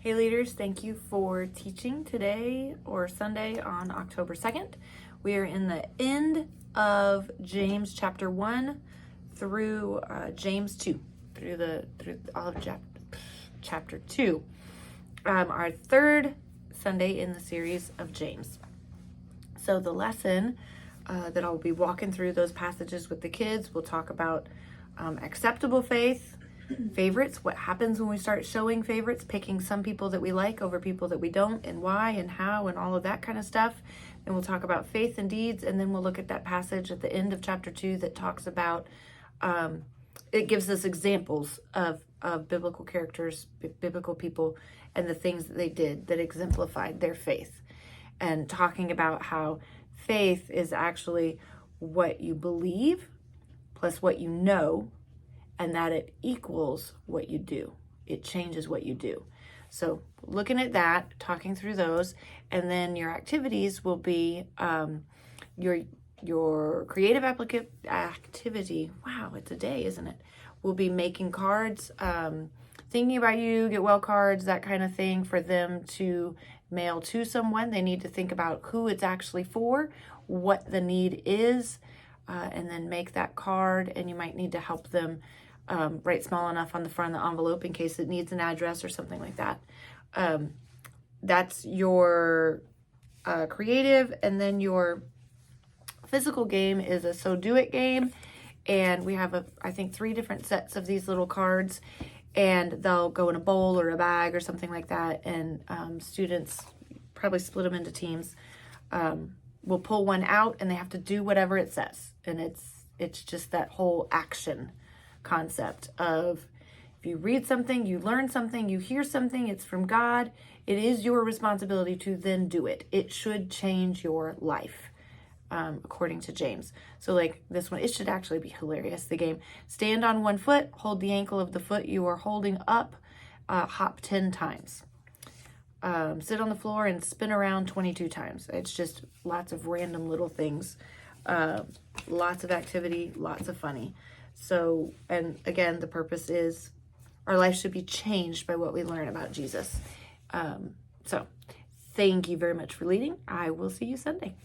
Hey leaders, thank you for teaching today or Sunday on October 2nd. We are in the end of James chapter 1 through James 2, through all of chapter 2. Our third Sunday in the series of James. So the lesson that I'll be walking through those passages with the kids, we'll talk about acceptable faith, favorites, what happens when we start showing favorites, picking some people that we like over people that we don't, and why and how and all of that kind of stuff. And we'll talk about faith and deeds, and then we'll look at that passage at the end of chapter 2 that talks about, it gives us examples of biblical characters, biblical people, and the things that they did that exemplified their faith. And talking about how faith is actually what you believe plus what you know, and that it equals what you do. It changes what you do. So looking at that, talking through those, and then your activities will be your creative activity. Wow, it's a day, isn't it? We'll be making cards, thinking about you, get well cards, that kind of thing for them to mail to someone. They need to think about who it's actually for, what the need is, and then make that card. And you might need to help them write small enough on the front of the envelope in case it needs an address or something like that. That's your creative, and then your physical game is a So Do It game. And we have, I think, 3 different sets of these little cards, and they'll go in a bowl or a bag or something like that. And students probably split them into teams. Will pull one out, and they have to do whatever it says. And it's just that whole action concept of, if you read something, you learn something, you hear something, it's from God, it is your responsibility to then do it. It should change your life, according to James. So like this one, it should actually be hilarious, the game. Stand on one foot, hold the ankle of the foot you are holding up, hop 10 times. Sit on the floor and spin around 22 times. It's just lots of random little things, lots of activity, lots of funny. So, and again, the purpose is our life should be changed by what we learn about Jesus. So thank you very much for leading. I will see you Sunday.